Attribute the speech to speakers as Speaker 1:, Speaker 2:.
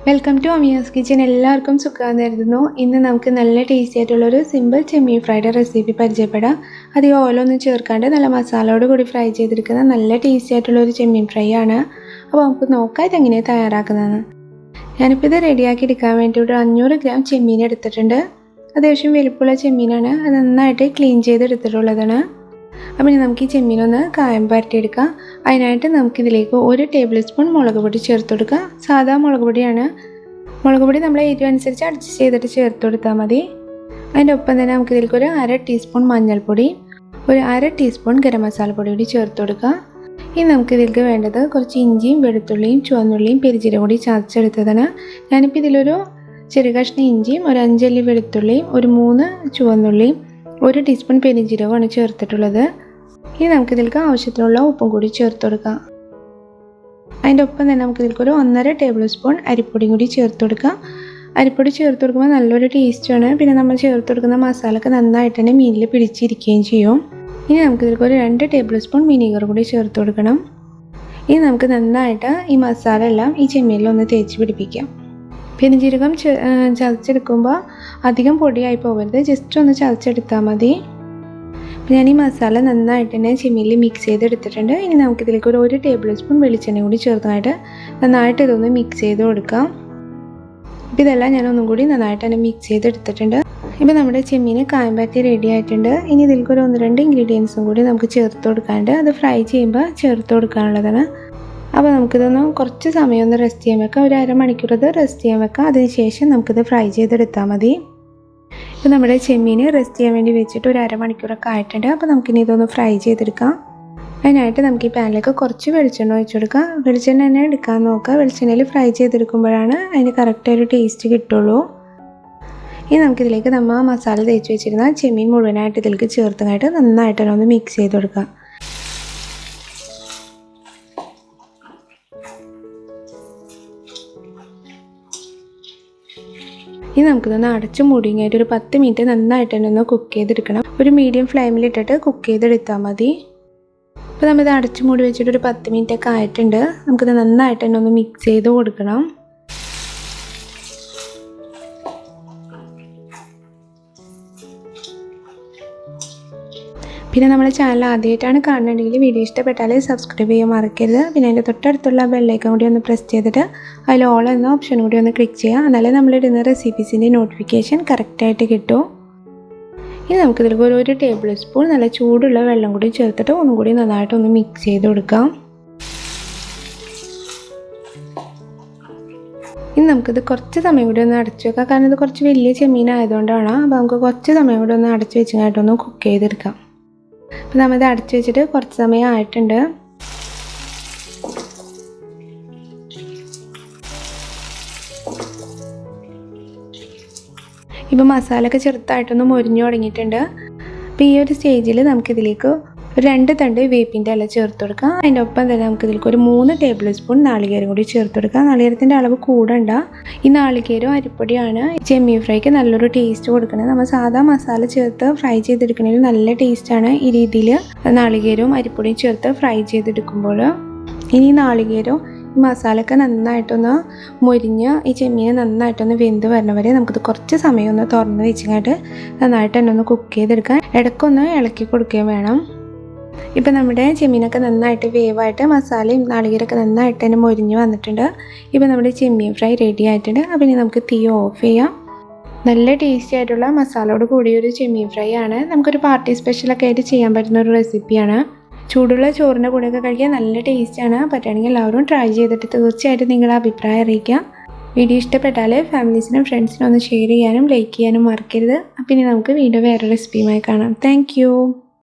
Speaker 1: Welcome to Amiyas kitchen. എല്ലാവർക്കും സുഖമായിരുന്നു. ഇന്ന് നമുക്ക് നല്ല ടേസ്റ്റി ആയിട്ടുള്ളൊരു സിമ്പിൾ ചെമ്മീൻ ഫ്രൈഡ് റെസിപ്പി പരിചയപ്പെടാം. അധികം ഓയിലൊന്നും ചേർക്കാണ്ട് നല്ല മസാലയോട് കൂടി ഫ്രൈ ചെയ്തെടുക്കുന്ന നല്ല ടേസ്റ്റി ആയിട്ടുള്ളൊരു ചെമ്മീൻ ഫ്രൈ ആണ്. അപ്പോൾ നമുക്ക് നോക്കാം ഇതെങ്ങനെയാണ് തയ്യാറാക്കുന്നതെന്ന്. ഞാനിപ്പോൾ ഇത് റെഡിയാക്കി എടുക്കാൻ വേണ്ടി ഒരു 500 ഗ്രാം ചെമ്മീൻ എടുത്തിട്ടുണ്ട്. അത്യാവശ്യം വലുപ്പമുള്ള ചെമ്മീനാണ്. അത് നന്നായിട്ട് ക്ലീൻ ചെയ്തെടുത്തിട്ടുള്ളതാണ്. അപ്പോൾ ഇനി നമുക്ക് ഈ ചെമ്മീനൊന്ന് കായം പരട്ടിയെടുക്കാം. അതിനായിട്ട് നമുക്കിതിലേക്ക് 1 ടേബിൾ സ്പൂൺ മുളക് പൊടി ചേർത്ത് കൊടുക്കുക. സാധാ മുളക് പൊടിയാണ്. മുളക് പൊടി നമ്മളെ എരിവ് അനുസരിച്ച് അഡ്ജസ്റ്റ് ചെയ്തിട്ട് ചേർത്ത് കൊടുത്താൽ മതി. അതിൻ്റെ ഒപ്പം തന്നെ നമുക്കിതിലേക്ക് ഒരു 1/2 ടീസ്പൂൺ മഞ്ഞൾപ്പൊടി, ഒരു 1/2 ടീസ്പൂൺ ഗരം മസാല പൊടി കൂടി ചേർത്ത് കൊടുക്കുക. ഇനി നമുക്കിതിലേക്ക് വേണ്ടത് കുറച്ച് ഇഞ്ചിയും വെളുത്തുള്ളിയും ചുവന്നുള്ളിയും പെരിഞ്ചീരകം കൂടി ചതച്ചെടുത്തതാണ്. ഞാനിപ്പോൾ ഇതിലൊരു ചെറിയ കഷ്ണം ഇഞ്ചിയും ഒരു 5 അല്ലി വെളുത്തുള്ളിയും ഒരു 3 ചുവന്നുള്ളിയും 1 ടീസ്പൂൺ പെരിഞ്ചീരകമാണ് ചേർത്തിട്ടുള്ളത്. ഇനി നമുക്കിതിലേക്ക് ആവശ്യത്തിനുള്ള ഉപ്പും കൂടി ചേർത്ത് കൊടുക്കാം. അതിൻ്റെ ഒപ്പം തന്നെ നമുക്കിതിലേക്ക് ഒരു 1.5 ടേബിൾ സ്പൂൺ അരിപ്പൊടിയും കൂടി ചേർത്ത് കൊടുക്കാം. അരിപ്പൊടി ചേർത്ത് കൊടുക്കുമ്പോൾ നല്ലൊരു ടേസ്റ്റാണ്. പിന്നെ നമ്മൾ ചേർത്ത് കൊടുക്കുന്ന മസാലയൊക്കെ നന്നായിട്ട് തന്നെ മീനിൽ പിടിച്ചിരിക്കുകയും ചെയ്യും. ഇനി നമുക്കിതിലേക്ക് ഒരു 2 ടേബിൾ സ്പൂൺ വിനീഗർ കൂടി ചേർത്ത് കൊടുക്കണം. ഇനി നമുക്ക് നന്നായിട്ട് ഈ മസാല എല്ലാം ഈ ചെമ്മീനിലൊന്ന് തേച്ച് പിടിപ്പിക്കാം. പെരിഞ്ചീരകം ചതച്ചെടുക്കുമ്പോൾ അധികം പൊടിയായി പോകരുത്, ജസ്റ്റ് ഒന്ന് ചതച്ചെടുത്താൽ മതി. ഞാൻ ഈ മസാല നന്നായിട്ട് തന്നെ ചെമ്മീനിൽ മിക്സ് ചെയ്തെടുത്തിട്ടുണ്ട്. ഇനി നമുക്കിതിലേക്ക് ഒരു 1 ടേബിൾ സ്പൂൺ വെളിച്ചെണ്ണ കൂടി ചേർത്തായിട്ട് നന്നായിട്ട് ഇതൊന്ന് മിക്സ് ചെയ്ത് കൊടുക്കാം. അപ്പോൾ ഇതെല്ലാം ഞാൻ ഒന്നും കൂടി നന്നായിട്ട് തന്നെ മിക്സ് ചെയ്തെടുത്തിട്ടുണ്ട്. ഇപ്പോൾ നമ്മുടെ ചെമ്മീൻ കായം പരട്ടി റെഡി ആയിട്ടുണ്ട്. ഇനി ഇതിലേക്ക് ഒരു 1-2 ഇൻഗ്രീഡിയൻസും കൂടി നമുക്ക് ചേർത്ത് കൊടുക്കാണ്ട് അത് ഫ്രൈ ചെയ്യുമ്പോൾ ചേർത്ത് കൊടുക്കാനുള്ളതാണ്. അപ്പോൾ നമുക്കിതൊന്ന് കുറച്ച് സമയം ഒന്ന് റെസ്റ്റ് ചെയ്യാൻ വെക്കാം. ഒരു അരമണിക്കൂർ ഇത് റെസ്റ്റ് ചെയ്യാൻ വെക്കാം. അതിനുശേഷം നമുക്കിത് ഫ്രൈ ചെയ്തെടുത്താൽ മതി. ഇപ്പോൾ നമ്മുടെ ചെമ്മീൻ റെസ്റ്റ് ചെയ്യാൻ വേണ്ടി വെച്ചിട്ട് ഒരു അരമണിക്കൂറൊക്കെ ആയിട്ടുണ്ട്. അപ്പോൾ നമുക്കിനി ഇതൊന്ന് ഫ്രൈ ചെയ്തെടുക്കാം. അതിനായിട്ട് നമുക്ക് ഈ പാനിലേക്ക് കുറച്ച് വെളിച്ചെണ്ണ ഒഴിച്ചു കൊടുക്കാം. വെളിച്ചെണ്ണ തന്നെ എടുക്കാൻ നോക്കുക. വെളിച്ചെണ്ണയിൽ ഫ്രൈ ചെയ്തെടുക്കുമ്പോഴാണ് അതിന് കറക്റ്റ് ഒരു ടേസ്റ്റ് കിട്ടുള്ളൂ. ഇനി നമുക്കിതിലേക്ക് നമ്മൾ മസാല തേച്ച് വെച്ചിരുന്ന ചെമ്മീൻ മുഴുവനായിട്ട് ഇതിലേക്ക് ചേർത്തതായിട്ട് നന്നായിട്ട് തന്നെ ഒന്ന് മിക്സ് ചെയ്ത് കൊടുക്കാം. ഇനി നമുക്കിതൊന്ന് അടച്ച് മൂടിങ്ങായിട്ട് ഒരു 10 മിനിറ്റ് നന്നായിട്ട് തന്നെ ഒന്ന് കുക്ക് ചെയ്തെടുക്കണം. ഒരു മീഡിയം ഫ്ലെയിമിലിട്ടിട്ട് കുക്ക് ചെയ്തെടുത്താൽ മതി. അപ്പോൾ നമ്മളിത് അടച്ച് മൂടി വെച്ചിട്ട് ഒരു 10 മിനിറ്റ് ഒക്കെ ആയിട്ടുണ്ട്. നമുക്കിത് നന്നായിട്ട് തന്നെ ഒന്ന് മിക്സ് ചെയ്ത് കൊടുക്കണം. പിന്നെ നമ്മുടെ ചാനൽ ആദ്യമായിട്ടാണ് കാണുന്നുണ്ടെങ്കിൽ വീഡിയോ ഇഷ്ടപ്പെട്ടാൽ സബ്സ്ക്രൈബ് ചെയ്യാൻ മറക്കരുത്. പിന്നെ അതിൻ്റെ തൊട്ടടുത്തുള്ള ബെല്ലൈക്കൺ കൂടി ഒന്ന് പ്രസ് ചെയ്തിട്ട് അതിൽ ഓൾ എന്ന ഓപ്ഷൻ കൂടി ഒന്ന് ക്ലിക്ക് ചെയ്യുക. എന്നാലേ നമ്മളിടുന്ന റെസിപ്പീസിൻ്റെ നോട്ടിഫിക്കേഷൻ കറക്റ്റായിട്ട് കിട്ടും. ഇനി നമുക്കിതിലേക്ക് ഒരു 1 ടേബിൾ സ്പൂൺ നല്ല ചൂടുള്ള വെള്ളം കൂടി ചേർത്തിട്ട് ഒന്നും കൂടി നന്നായിട്ടൊന്ന് മിക്സ് ചെയ്ത് കൊടുക്കാം. ഇനി നമുക്കിത് കുറച്ച് സമയം കൂടി ഒന്ന് അടച്ചു വെക്കാം. കാരണം ഇത് കുറച്ച് വലിയ ചെമ്മീൻ ആയതുകൊണ്ടാണ്. അപ്പോൾ നമുക്ക് കുറച്ച് സമയം കൂടി ഒന്ന് അടച്ചു വെച്ചിട്ടായിട്ടൊന്ന് കുക്ക് ചെയ്തെടുക്കാം. അപ്പോൾ നമ്മളിത് അടച്ചു വെച്ചിട്ട് കുറച്ച് സമയം ആയിട്ടുണ്ട്. ഇപ്പോൾ മസാലയൊക്കെ ചെറുതായിട്ടൊന്ന് മൊരിഞ്ഞു തുടങ്ങിയിട്ടുണ്ട്. അപ്പോൾ ഈ ഒരു സ്റ്റേജിൽ നമുക്കിതിലേക്ക് ഒരു 2 തണ്ട് വേപ്പിൻ്റെ ഇല ചേർത്ത് കൊടുക്കാം. അതിൻ്റെ ഒപ്പം തന്നെ നമുക്കിതിലേക്ക് ഒരു 3 ടേബിൾ സ്പൂൺ നാളികേരം കൂടി ചേർത്ത് കൊടുക്കാം. നാളികേരത്തിൻ്റെ അളവ് കൂടണ്ട. ഈ നാളികേരം അരിപ്പൊടിയാണ് ചെമ്മീൻ ഫ്രൈക്ക് നല്ലൊരു ടേസ്റ്റ് കൊടുക്കുന്നത്. നമ്മൾ സാധാ മസാല ചേർത്ത് ഫ്രൈ ചെയ്തെടുക്കണമെങ്കിൽ നല്ല ടേസ്റ്റാണ് ഈ രീതിയിൽ നാളികേരവും അരിപ്പൊടിയും ചേർത്ത് ഫ്രൈ ചെയ്തെടുക്കുമ്പോൾ. ഇനി നാളികേരവും ഈ മസാലയൊക്കെ നന്നായിട്ടൊന്ന് മൊരിഞ്ഞ് ഈ ചെമ്മീൻ നന്നായിട്ടൊന്ന് വെന്ത് വരണ വരെ നമുക്കിത് കുറച്ച് സമയം ഒന്ന് തുറന്ന് വെച്ചിട്ട് നന്നായിട്ട് തന്നെ ഒന്ന് കുക്ക് ചെയ്തെടുക്കാം. ഇടയ്ക്കൊന്ന് ഇളക്കി കൊടുക്കുകയും വേണം. ഇപ്പം നമ്മുടെ ചെമ്മീനൊക്കെ നന്നായിട്ട് വേവായിട്ട് മസാലയും നാളികേരമൊക്കെ നന്നായിട്ട് തന്നെ മൊരിഞ്ഞ് വന്നിട്ടുണ്ട്. ഇപ്പം നമ്മുടെ ചെമ്മീൻ ഫ്രൈ റെഡി ആയിട്ടുണ്ട്. അപ്പം ഇനി നമുക്ക് തീ ഓഫ് ചെയ്യാം. നല്ല ടേസ്റ്റി ആയിട്ടുള്ള മസാലയോട് കൂടിയൊരു ചെമ്മീൻ ഫ്രൈ ആണ്. നമുക്കൊരു പാർട്ടി സ്പെഷ്യലൊക്കെ ആയിട്ട് ചെയ്യാൻ പറ്റുന്ന ഒരു റെസിപ്പിയാണ്. ചൂടുള്ള ചോറിൻ്റെ കൂടെയൊക്കെ കഴിക്കാൻ നല്ല ടേസ്റ്റാണ്. പറ്റുകയാണെങ്കിൽ എല്ലാവരും ട്രൈ ചെയ്തിട്ട് തീർച്ചയായിട്ടും നിങ്ങളുടെ അഭിപ്രായം അറിയിക്കാം. വീഡിയോ ഇഷ്ടപ്പെട്ടാൽ ഫാമിലീസിനും ഫ്രണ്ട്സിനും ഒന്ന് ഷെയർ ചെയ്യാനും ലൈക്ക് ചെയ്യാനും മറക്കരുത്. അപ്പം ഇനി നമുക്ക് വീഡിയോ വേറെ റെസിപ്പിയുമായി കാണാം. താങ്ക്